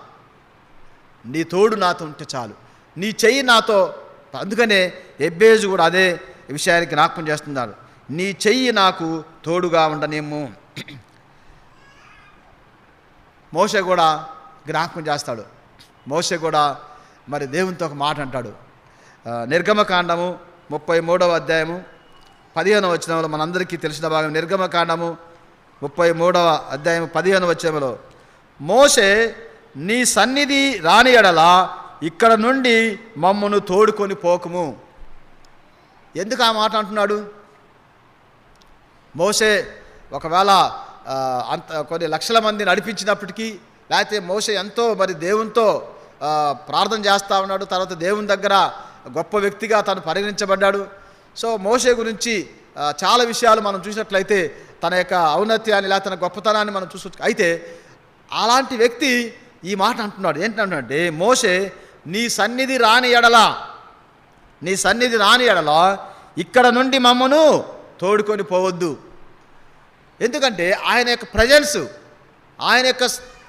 నీ తోడు నాతో ఉంటే చాలు, నీ చెయ్యి నాతో. అందుకనే ఎబ్బేజు కూడా అదే విషయానికి జ్ఞాపకం చేస్తున్నాడు, నీ చెయ్యి నాకు తోడుగా ఉండనేమో. మోషే కూడా జ్ఞాపకం చేస్తాడు. మోషే కూడా మరి దేవునితో ఒక మాట అంటాడు. నిర్గమకాండము 33వ అధ్యాయము 15వ వచనంలో, మనందరికీ తెలిసిన భాగం. నిర్గమకాండము 33వ అధ్యాయము 15వ వచనంలో, మోషే నీ సన్నిధి రాని ఎడల ఇక్కడ నుండి మమ్మను తోడుకొని పోకుము. ఎందుకు ఆ మాట అంటున్నాడు? మోషే ఒకవేళ కొన్ని లక్షల మంది నడిపించినప్పటికీ, లేకపోతే మోషే ఎంతో మరి దేవునితో ప్రార్థన చేస్తూ ఉన్నాడు, తర్వాత దేవుని దగ్గర గొప్ప వ్యక్తిగా తను పరిగణించబడ్డాడు. సో మోషే గురించి చాలా విషయాలు మనం చూసినట్లయితే, తన యొక్క ఔన్నత్యాన్ని లేదా తన గొప్పతనాన్ని మనం చూసుకోవచ్చు. అయితే అలాంటి వ్యక్తి ఈ మాట అంటున్నాడు. ఏంటంటే, మోషే నీ సన్నిధి రాని ఎడల ఇక్కడ నుండి మమ్మను తోడుకొని పోవద్దు. ఎందుకంటే ఆయన యొక్క ప్రజెన్స్, ఆయన యొక్క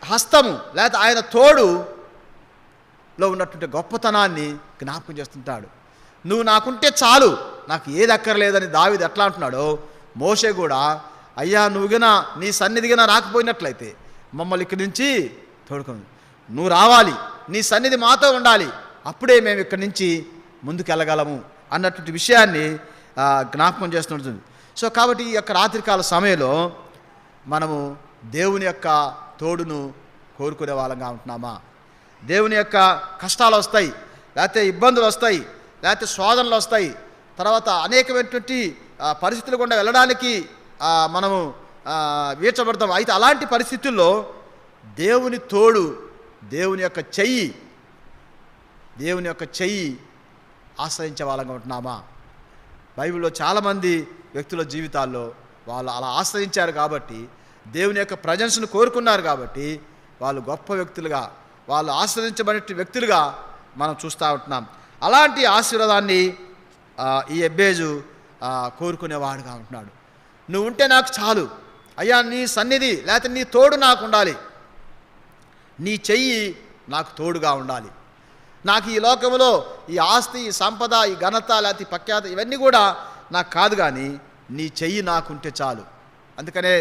హస్తము, లేకపోతే ఆయన తోడులో ఉన్నటువంటి గొప్పతనాన్ని జ్ఞాపకం చేస్తుంటాడు. నువ్వు నాకుంటే చాలు, నాకు ఏది అక్కర్లేదని దావీదు ఎట్లా అంటున్నాడో, మోషే కూడా అయ్యా నువ్వుగిన నీ సన్నిధిగిన రాకపోయినట్లయితే మమ్మల్ని ఇక్కడి నుంచి తోడుకొని, నువ్వు రావాలి, నీ సన్నిధి మాతో ఉండాలి, అప్పుడే మేము ఇక్కడి నుంచి ముందుకు వెళ్ళగలము అన్నటువంటి విషయాన్ని జ్ఞాపకం చేస్తుంటుంది. సో కాబట్టి ఈ యొక్క రాత్రికాల సమయంలో మనము దేవుని యొక్క తోడును కోరుకునే వాళ్ళంగా ఉంటున్నామా? దేవుని యొక్క కష్టాలు వస్తాయి, లేకపోతే ఇబ్బందులు వస్తాయి, లేకపోతే శోధనలు వస్తాయి, తర్వాత అనేకమైనటువంటి పరిస్థితులు గుండా వెళ్ళడానికి మనము వీడ్చబడతాం. అయితే అలాంటి పరిస్థితుల్లో దేవుని తోడు, దేవుని యొక్క చెయ్యి ఆశ్రయించే వాళ్ళంగా ఉంటున్నామా? బైబిల్లో చాలామంది వ్యక్తుల జీవితాల్లో వాళ్ళు అలా ఆశ్రయించారు కాబట్టి, దేవుని యొక్క ప్రజెన్స్ను కోరుకున్నారు కాబట్టి వాళ్ళు గొప్ప వ్యక్తులుగా, వాళ్ళు ఆశ్రయించబడే వ్యక్తులుగా మనం చూస్తూ ఉంటున్నాం. అలాంటి ఆశీర్వాదాన్ని ఈ ఎబ్బేజు కోరుకునేవాడుగా ఉంటున్నాడు. నువ్వు ఉంటే నాకు చాలు అయ్యా, నీ సన్నిధి లేకపోతే నీ తోడు నాకు ఉండాలి, నీ చెయ్యి నాకు తోడుగా ఉండాలి. నాకు ఈ లోకంలో ఈ ఆస్తి, ఈ సంపద, ఈ ఘనత, లేకపోతే ఈ ప్రఖ్యాత ఇవన్నీ కూడా నాకు కాదు, కానీ నీ చెయ్యి నాకుంటే చాలు. అందుకనే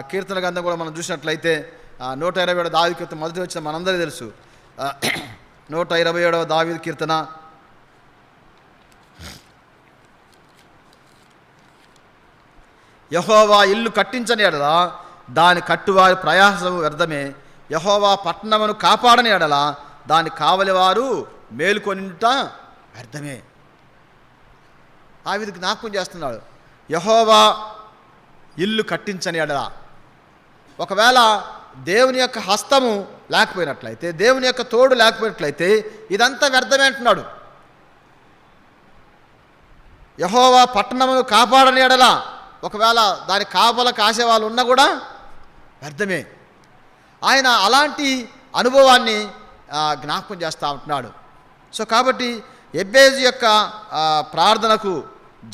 కీర్తన గ్రంథం కూడా మనం చూసినట్లయితే 127 దావీదు కీర్తన మొదటి వచ్చిన మనందరికీ తెలుసు. 127 దావీదు కీర్తన యెహోవా ఇల్లు కట్టించని ఎడల దాని కట్టువారి ప్రయాసము వ్యర్థమే, యెహోవా పట్టణమును కాపాడని ఎడల దాని కావలివారు మేలుకొనిట వ్యర్థమే. ఆ విధంగా జ్ఞాపకం చేస్తున్నాడు. యెహోవా ఇల్లు కట్టించని ఎడల, ఒకవేళ దేవుని యొక్క హస్తము లేకపోయినట్లయితే, దేవుని యొక్క తోడు లేకపోయినట్లయితే ఇదంతా వ్యర్థమే అంటున్నాడు. యెహోవా పట్టణమును కాపాడని ఎడల, ఒకవేళ దాని కాపల కాసే వాళ్ళు ఉన్నా కూడా వ్యర్థమే. ఆయన అలాంటి అనుభవాన్ని జ్ఞాపకం చేస్తూ ఉంటున్నాడు. సో కాబట్టి ఎబ్బేజు యొక్క ప్రార్థనకు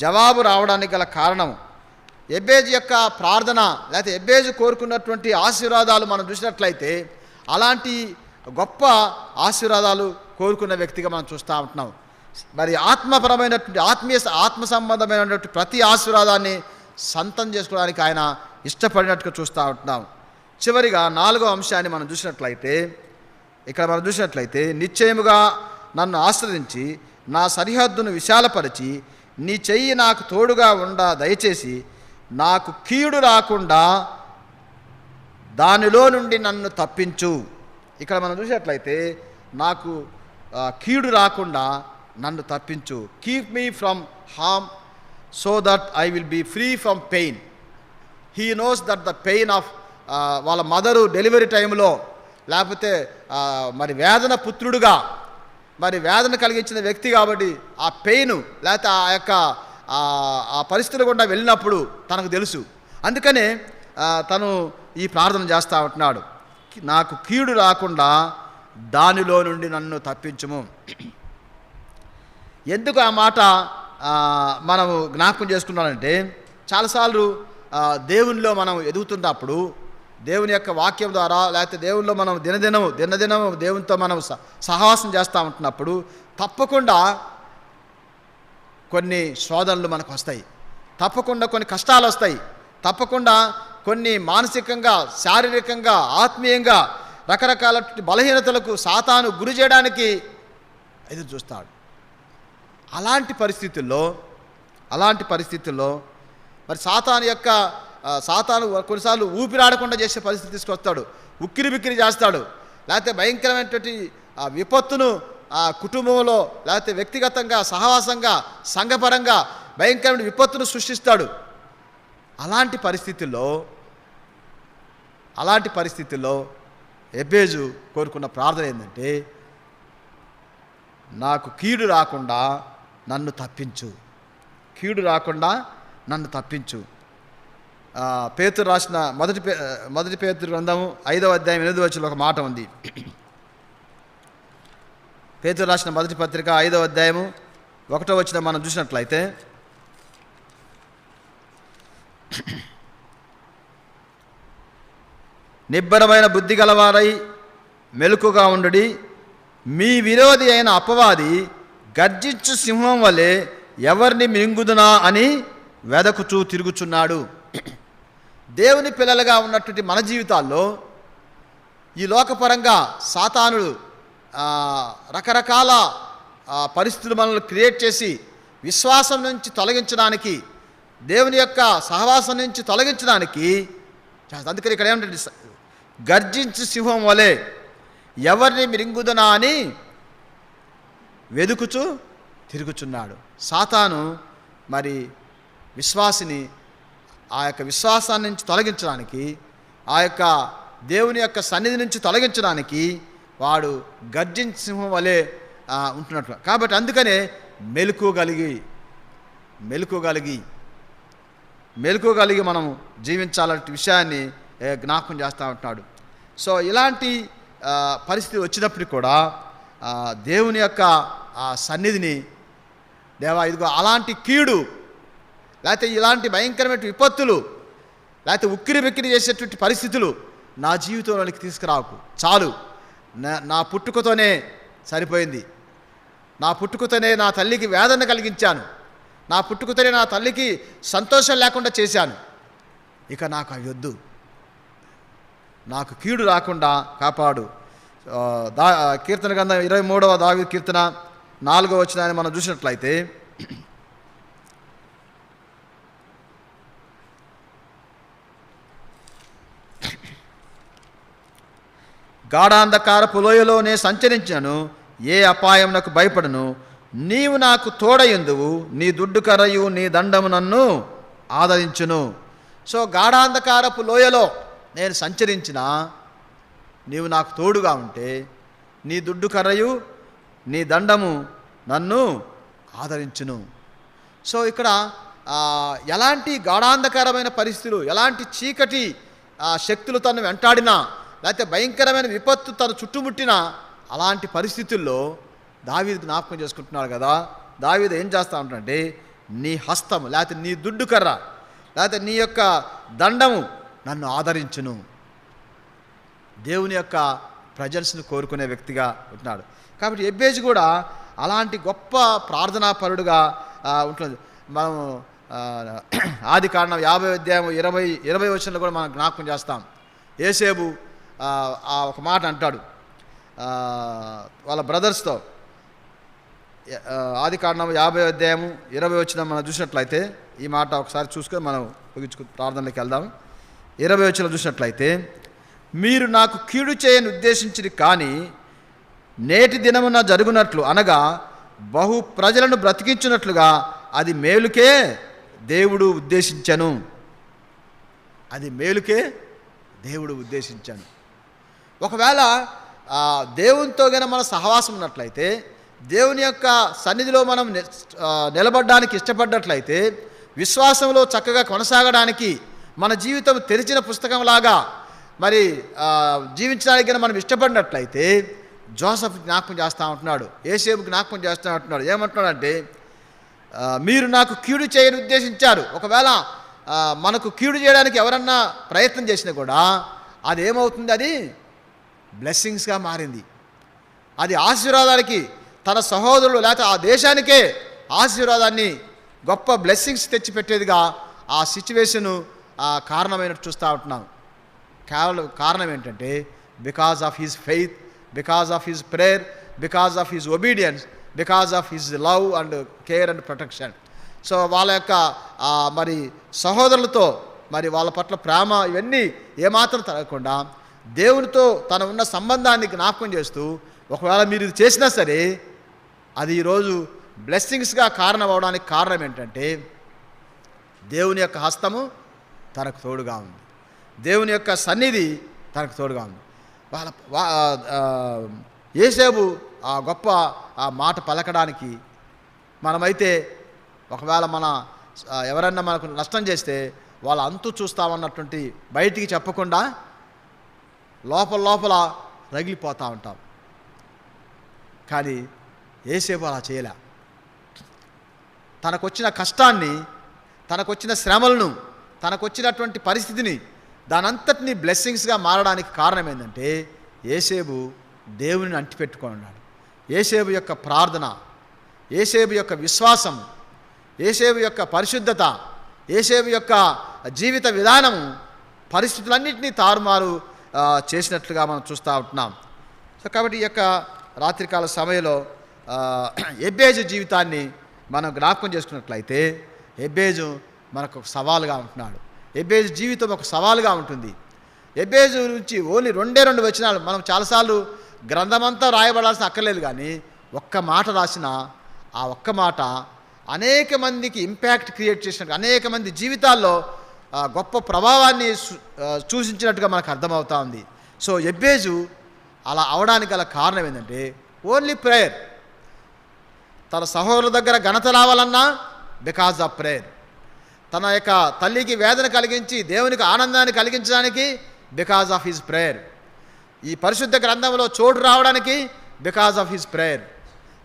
జవాబు రావడానికి గల కారణం, ఎబ్బేజు యొక్క ప్రార్థన లేకపోతే ఎబ్బేజు కోరుకున్నటువంటి ఆశీర్వాదాలు మనం చూసినట్లయితే అలాంటి గొప్ప ఆశీర్వాదాలు కోరుకున్న వ్యక్తిగా మనం చూస్తూ ఉంటున్నాం. మరి ఆత్మపరమైనటువంటి ఆత్మ సంబంధమైనటువంటి ప్రతి ఆశీర్వాదాన్ని సొంతం చేసుకోవడానికి ఆయన ఇష్టపడినట్టుగా చూస్తూ ఉంటున్నాం. చివరిగా 4వ అంశాన్ని మనం చూసినట్లయితే, ఇక్కడ మనం చూసినట్లయితే, నిశ్చయముగా నన్ను ఆశ్రదించి నా సరిహద్దును విశాలపరిచి నీ చెయ్యి నాకు తోడుగా దయచేసి నాకు కీడు రాకుండా దానిలో నుండి నన్ను తప్పించు. ఇక్కడ మనం చూసినట్లయితే నాకు కీడు రాకుండా నన్ను తప్పించు. Keep me from harm so that I will be free from pain. He knows that the pain of వాళ్ళ మదరు డెలివరీ టైంలో, లేకపోతే మరి వేదన పుత్రుడుగా మరి వేదన కలిగించిన వ్యక్తి కాబట్టి ఆ పెయిన్ లేకపోతే ఆ యొక్క ఆ పరిస్థితులు గుండా వెళ్ళినప్పుడు తనకు తెలుసు. అందుకనే తను ఈ ప్రార్థన చేస్తూ ఉంటున్నాడు, నాకు కీడు రాకుండా దానిలో నుండి నన్ను తప్పించుము. ఎందుకు ఆ మాట మనము జ్ఞాపకం చేసుకున్నానంటే, చాలాసార్లు దేవునిలో మనం ఎదుగుతున్నప్పుడు, దేవుని యొక్క వాక్యం ద్వారా లేకపోతే దేవునిలో మనం దినదినము దేవునితో మనం సహవాసం చేస్తూ ఉంటున్నప్పుడు తప్పకుండా కొన్ని శోధనలు మనకు వస్తాయి, తప్పకుండా కొన్ని కష్టాలు వస్తాయి, తప్పకుండా కొన్ని మానసికంగా, శారీరకంగా, ఆత్మీయంగా రకరకాల బలహీనతలకు సాతాను గురి చేయడానికి ఎదురు చూస్తాడు. అలాంటి పరిస్థితుల్లో మరి సాతాను కొన్నిసార్లు ఊపిరాడకుండా చేసే పరిస్థితి తీసుకొస్తాడు, ఉక్కిరి బిక్కిరి చేస్తాడు, లేకపోతే భయంకరమైనటువంటి విపత్తును కుటుంబంలో లేకపోతే వ్యక్తిగతంగా, సహవాసంగా, సంఘపరంగా భయంకరమైన విపత్తును సృష్టిస్తాడు. అలాంటి పరిస్థితుల్లో ఎబ్బేజు కోరుకున్న ప్రార్థన ఏంటంటే, నాకు కీడు రాకుండా నన్ను తప్పించు, కీడు రాకుండా నన్ను తప్పించు. పేతురు రాసిన మొదటి పేతురు గ్రంథము 5వ అధ్యాయం 8వ వచనంలో ఒక మాట ఉంది. పేతురు రాసిన మొదటి పత్రిక 5వ అధ్యాయము 1వ వచనం మనం చూసినట్లయితే, నిబ్బరమైన బుద్ధి గలవారై మెలకుగా ఉండుడి, మీ విరోధి అయిన అపవాది గర్జించు సింహం వలె ఎవరిని మింగుదునా అని వెదకుచూ తిరుగుచున్నాడు. దేవుని పిల్లలుగా ఉన్నటువంటి మన జీవితాల్లో ఈ లోకపరంగా సాతానుడు రకరకాల పరిస్థితులు మనల్ని క్రియేట్ చేసి విశ్వాసం నుంచి తొలగించడానికి, దేవుని యొక్క సహవాసం నుంచి తొలగించడానికి అందుకని ఇక్కడ ఏమంటే గర్జించి సింహం వలె ఎవరిని మిరింగుదనా అని వెదుకుచు తిరుగుచున్నాడు. సాతాను మరి విశ్వాసిని ఆ యొక్క విశ్వాసాన్ని నుంచి తొలగించడానికి, ఆ యొక్క దేవుని యొక్క సన్నిధి నుంచి తొలగించడానికి వాడు గర్జించి సింహం వలె ఉంటున్నట్లు. కాబట్టి అందుకనే మెలకుగలిగి మనం జీవించాలంటే విషయాన్ని జ్ఞాపకం చేస్తూ ఉంటున్నాడు. సో ఇలాంటి పరిస్థితి వచ్చినప్పుడు కూడా దేవుని యొక్క సన్నిధిని, దేవా ఇదిగో అలాంటి కీడు లేకపోతే ఇలాంటి భయంకరమైన విపత్తులు లేకపోతే ఉక్కిరి బిక్కిరి చేసేటువంటి పరిస్థితులు నా జీవితంలోనికి తీసుకురాకు, చాలు, నా పుట్టుకతోనే సరిపోయింది, నా పుట్టుకతోనే నా తల్లికి వేదన కలిగించాను, నా పుట్టుకతోనే నా తల్లికి సంతోషం లేకుండా చేశాను, ఇక నాకు అవి వద్దు, నాకు కీడు రాకుండా కాపాడు. కీర్తన గ్రంథం 23వ దావీదు కీర్తన 4వ వచనాన్ని మనం చూసినట్లయితే, గాఢాంధకారపు లోయలో నే సంచరించాను, ఏ అపాయం నాకు భయపడను, నీవు నాకు తోడయందువు, నీ దుడ్డు కర్రయు నీ దండము నన్ను ఆదరించును. సో గాఢాంధకారపు లోయలో నేను సంచరించిన నీవు నాకు తోడుగా ఉంటే, నీ దుడ్డు కర్రయు నీ దండము నన్ను ఆదరించును. సో ఇక్కడ ఎలాంటి గాఢాంధకరమైన పరిస్థితులు, ఎలాంటి చీకటి శక్తులు తను వెంటాడినా లేకపోతే భయంకరమైన విపత్తు తను చుట్టుముట్టిన అలాంటి పరిస్థితుల్లో దావీదు జ్ఞాపకం చేసుకుంటున్నాడు కదా. దావీదు ఏం చేస్తూ ఉంటాడంటే, నీ హస్తము లేకపోతే నీ దుడ్డు కర్ర లేకపోతే నీ యొక్క దండము నన్ను ఆదరించును. దేవుని యొక్క ప్రజెన్స్ను కోరుకునే వ్యక్తిగా ఉంటున్నాడు. కాబట్టి ఎబ్బేజు కూడా అలాంటి గొప్ప ప్రార్థనాపరుడుగా ఉంటుంది. మనం ఆది కాండం 50వ అధ్యాయం 20 వచనంలో కూడా మనం జ్ఞాపకం చేస్తాం. యోసేపు ఒక మాట అంటాడు వాళ్ళ బ్రదర్స్తో. ఆది కాండం 50వ అధ్యాయం 20 వచనం మనం చూసినట్లయితే, ఈ మాట ఒకసారి చూసుకొని మనం ప్రార్థనలోకి వెళ్దాం. 20 వచనం చూసినట్లయితే, మీరు నాకు కీడు చేయని ఉద్దేశించిరి, కానీ నేటి దినమున జరుగునట్లు అనగా బహు ప్రజలను బ్రతికించున్నట్లుగా అది మేలుకే దేవుడు ఉద్దేశించను. అది మేలుకే దేవుడు ఉద్దేశించాను. ఒకవేళ దేవునితో గన మన సహవాసం ఉన్నట్లయితే, దేవుని యొక్క సన్నిధిలో మనం నిలబడడానికి ఇష్టపడ్డట్లయితే, విశ్వాసంలో చక్కగా కొనసాగడానికి మన జీవితం తెరిచిన పుస్తకంలాగా మరి జీవించడానికి మనం ఇష్టపడినట్లయితే, జోసెఫ్ జ్ఞాపకం చేస్తూ ఉంటున్నాడు, యోసేపు జ్ఞాపకం చేస్తూ ఉంటున్నాడు. ఏమంటున్నాడంటే, మీరు నాకు కీడు చేయని ఉద్దేశించారు. ఒకవేళ మనకు కీడు చేయడానికి ఎవరన్నా ప్రయత్నం చేసినా కూడా అది ఏమవుతుంది, అది బ్లెస్సింగ్స్గా మారింది. అది ఆశీర్వాదానికి, తన సహోదరులు లేకపోతే ఆ దేశానికే ఆశీర్వాదాన్ని, గొప్ప బ్లెస్సింగ్స్ తెచ్చిపెట్టేదిగా ఆ సిచ్యువేషను కారణమైనట్టు చూస్తూ ఉంటున్నాం. కారణం ఏంటంటే, because of his faith, because of his prayer, because of his obedience, because of his love and care and protection. So వాళ్ళ యొక్క మరి సహోదరులతో మరి వాళ్ళ పట్ల ప్రేమ ఇవన్నీ ఏమాత్రం తగ్గకుండా దేవునితో తన ఉన్న సంబంధాన్ని జ్ఞాపకం చేస్తూ, ఒకవేళ మీరు ఇది చేసినా సరే అది ఈరోజు బ్లెస్సింగ్స్గా కారణం అవడానికి కారణం ఏంటంటే, దేవుని యొక్క హస్తము తనకు తోడుగా ఉంది, దేవుని యొక్క సన్నిధి తనకు తోడుగా ఉంది. యోసేపు ఆ గొప్ప ఆ మాట పలకడానికి మనమైతే ఒకవేళ ఎవరన్నా మనకు నష్టం చేస్తే వాళ్ళ అంతు చూస్తామన్నటువంటి బయటికి చెప్పకుండా లోపల రగిలిపోతూ ఉంటాం. కానీ యోసేపు అలా చేయలే. తనకొచ్చిన కష్టాన్ని, తనకొచ్చిన శ్రమలను, తనకొచ్చినటువంటి పరిస్థితిని, దానంతటినీ బ్లెస్సింగ్స్గా మారడానికి కారణం ఏంటంటే, యోసేపు దేవుని అంటిపెట్టుకున్నాడు. యోసేపు యొక్క ప్రార్థన, యోసేపు యొక్క విశ్వాసం, యోసేపు యొక్క పరిశుద్ధత, యోసేపు యొక్క జీవిత విధానము పరిస్థితులన్నింటినీ తారుమారు చేసినట్లుగా మనం చూస్తూ ఉంటున్నాం. సో కాబట్టి ఈ యొక్క రాత్రికాల సమయంలో ఎబ్బేజు జీవితాన్ని మనం జ్ఞాపకం చేసుకున్నట్లయితే, ఎబ్బేజు మనకు ఒక సవాలుగా ఉంటున్నాడు. ఎబ్బేజు జీవితం ఒక సవాలుగా ఉంటుంది. ఎబ్బేజు నుంచి ఓన్లీ 2 వచనాలు మనం చాలాసార్లు గ్రంథమంతా రాయబడాల్సిన అక్కర్లేదు, కానీ ఒక్క మాట రాసిన ఆ ఒక్క మాట అనేక మందికి ఇంపాక్ట్ క్రియేట్ చేసినట్టు, అనేక మంది జీవితాల్లో గొప్ప ప్రభావాన్ని సూచించినట్టుగా మనకు అర్థమవుతా ఉంది. సో ఎబ్బేజు అలా అవడానికి గల కారణం ఏంటంటే ఓన్లీ ప్రేయర్. తన సహోదరుల దగ్గర ఘనత రావాలన్నా బికాజ్ ఆఫ్ ప్రేయర్. తన యొక్క తల్లికి వేదన కలిగించి దేవునికి ఆనందాన్ని కలిగించడానికి బికాజ్ ఆఫ్ హిజ్ ప్రేయర్. ఈ పరిశుద్ధ గ్రంథంలో చోటు రావడానికి బికాజ్ ఆఫ్ హిజ్ ప్రేయర్.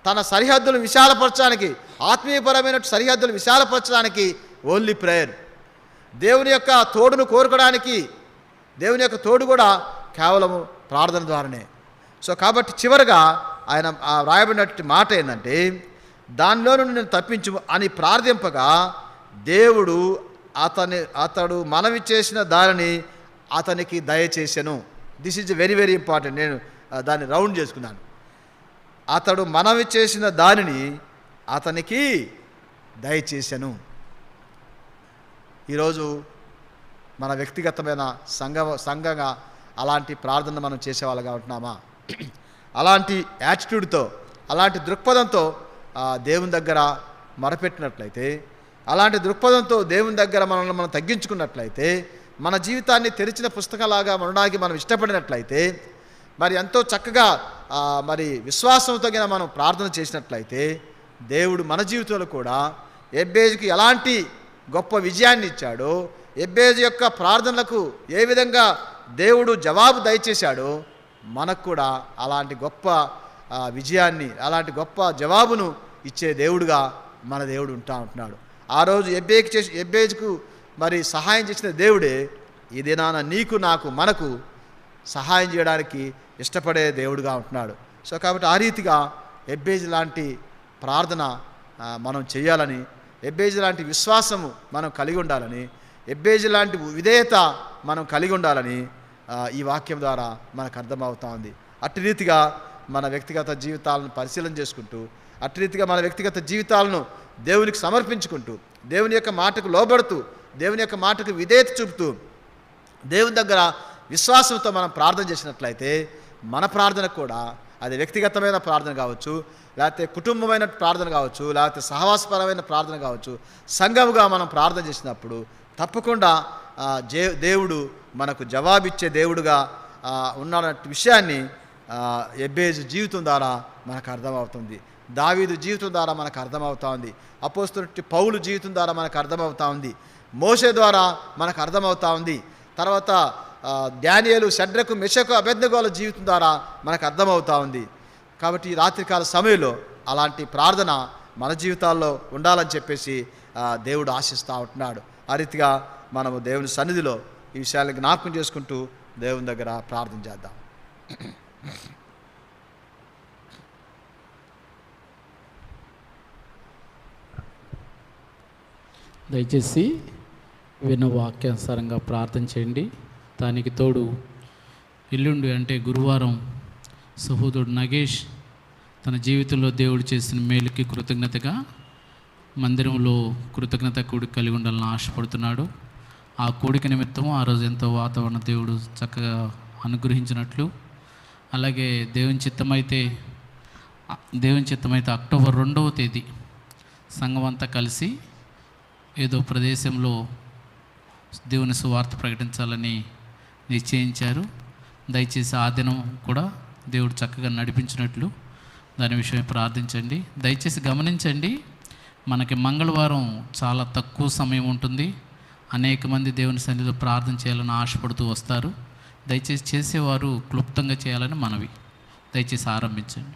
తన సరిహద్దులు విశాలపరచడానికి, ఆత్మీయపరమైన సరిహద్దులు విశాలపరచడానికి ఓన్లీ ప్రేయర్. దేవుని యొక్క తోడును కోరుకోవడానికి, దేవుని యొక్క తోడు కూడా కేవలము ప్రార్థన ద్వారానే. సో కాబట్టి చివరిగా ఆయన రాయబడినటువంటి మాట ఏంటంటే, దానిలో నుండి నేను తప్పించు అని ప్రార్థింపగా దేవుడు అతడు మనవి చేసిన దానిని అతనికి దయచేసెను. This is very very important. నేను దాన్ని రౌండ్ చేసుకున్నాను. అతడు మనవి చేసిన దానిని అతనికి దయచేసెను. ఈరోజు మన వ్యక్తిగతమైన సంఘంగా అలాంటి ప్రార్థన మనం చేసేవాళ్ళగా ఉంటున్నామా? అలాంటి యాటిట్యూడ్తో, అలాంటి దృక్పథంతో దేవుని దగ్గర మొరపెట్టినట్లయితే, అలాంటి దృక్పథంతో దేవుని దగ్గర మనల్ని మనం తగ్గించుకున్నట్లయితే, మన జీవితాన్ని తెరిచిన పుస్తకంలాగా ఉండడానికి మనం ఇష్టపడినట్లయితే, మరి ఎంతో చక్కగా మరి విశ్వాసంతో మనం ప్రార్థన చేసినట్లయితే, దేవుడు మన జీవితంలో కూడా ఎబ్బేజుకి ఎలాంటి గొప్ప విజయాన్ని ఇచ్చాడో, ఎబ్బేజు యొక్క ప్రార్థనలకు ఏ విధంగా దేవుడు జవాబు దయచేశాడో, మనకు కూడా అలాంటి గొప్ప విజయాన్ని, అలాంటి గొప్ప జవాబును ఇచ్చే దేవుడుగా మన దేవుడు ఉంటున్నాడు. ఆ రోజు ఎబ్బేజుకు మరి సహాయం చేసిన దేవుడే ఈ దినాన నీకు, నాకు, మనకు సహాయం చేయడానికి ఇష్టపడే దేవుడుగా ఉంటున్నాడు. సో కాబట్టి ఆ రీతిగా ఎబ్బేజు లాంటి ప్రార్థన మనం చేయాలని, ఎబ్బేజు లాంటి విశ్వాసము మనం కలిగి ఉండాలని, ఎబ్బేజు లాంటి విధేయత మనం కలిగి ఉండాలని ఈ వాక్యం ద్వారా మనకు అర్థమవుతా ఉంది. అట్టి రీతిగా మన వ్యక్తిగత జీవితాలను పరిశీలన చేసుకుంటూ, అట్టి రీతిగా మన వ్యక్తిగత జీవితాలను దేవునికి సమర్పించుకుంటూ, దేవుని యొక్క మాటకు లోబడుతూ, దేవుని యొక్క మాటకు విధేయత చూపుతూ, దేవుని దగ్గర విశ్వాసంతో మనం ప్రార్థన చేసినట్లయితే, మన ప్రార్థన కూడా, అది వ్యక్తిగతమైన ప్రార్థన కావచ్చు, లేకపోతే కుటుంబమైన ప్రార్థన కావచ్చు, లేకపోతే సహవాసపరమైన ప్రార్థన కావచ్చు, సంఘముగా మనం ప్రార్థన చేసినప్పుడు తప్పకుండా దేవుడు మనకు జవాబిచ్చే దేవుడుగా ఉన్నటువంటి విషయాన్ని ఎబ్బేజు జీవితం ద్వారా మనకు అర్థమవుతుంది. దావీదు జీవితం ద్వారా మనకు అర్థమవుతా ఉంది. అపోస్తలుడైన పౌలు జీవితం ద్వారా మనకు అర్థమవుతా ఉంది. మోషే ద్వారా మనకు అర్థమవుతా ఉంది. తర్వాత దానియేలు, షడ్రకు, మెషకు, అబేద్నెగోల జీవితం ద్వారా మనకు అర్థమవుతా ఉంది. కాబట్టి ఈ రాత్రికాల సమయంలో అలాంటి ప్రార్థన మన జీవితాల్లో ఉండాలని చెప్పేసి దేవుడు ఆశిస్తూ ఉంటున్నాడు. ఆ రీతిగా మనము దేవుని సన్నిధిలో ఈ విషయాలను జ్ఞాపకం చేసుకుంటూ దేవుని దగ్గర ప్రార్థన చేద్దాం. దయచేసి విన్న వాక్యానుసారంగా ప్రార్థన చేయండి. దానికి తోడు ఎల్లుండి అంటే గురువారం సహోదరుడు నగేష్ తన జీవితంలో దేవుడు చేసిన మేలుకి కృతజ్ఞతగా మందిరంలో కృతజ్ఞత కూడిక కలిగి ఉండాలని ఆశపడుతున్నాడు. ఆ కూడిక నిమిత్తం ఆ రోజు ఎంతో వాతావరణం దేవుడు చక్కగా అనుగ్రహించినట్లు, అలాగే దేవుని చిత్తమైతే అక్టోబర్ 2వ తేదీ సంఘం అంతా కలిసి ఏదో ప్రదేశంలో దేవుని సువార్త ప్రకటించాలని నిశ్చయించారు. దయచేసి ఆ దినం కూడా దేవుడు చక్కగా నడిపించినట్లు దాని విషయమై ప్రార్థించండి. దయచేసి గమనించండి, మనకి మంగళవారం చాలా తక్కువ సమయం ఉంటుంది. అనేక మంది దేవుని సన్నిధిలో ప్రార్థన చేయాలని ఆశపడుతూ వస్తారు. దయచేసి చేసేవారు క్లుప్తంగా చేయాలని మనవి. దయచేసి ఆరంభించండి.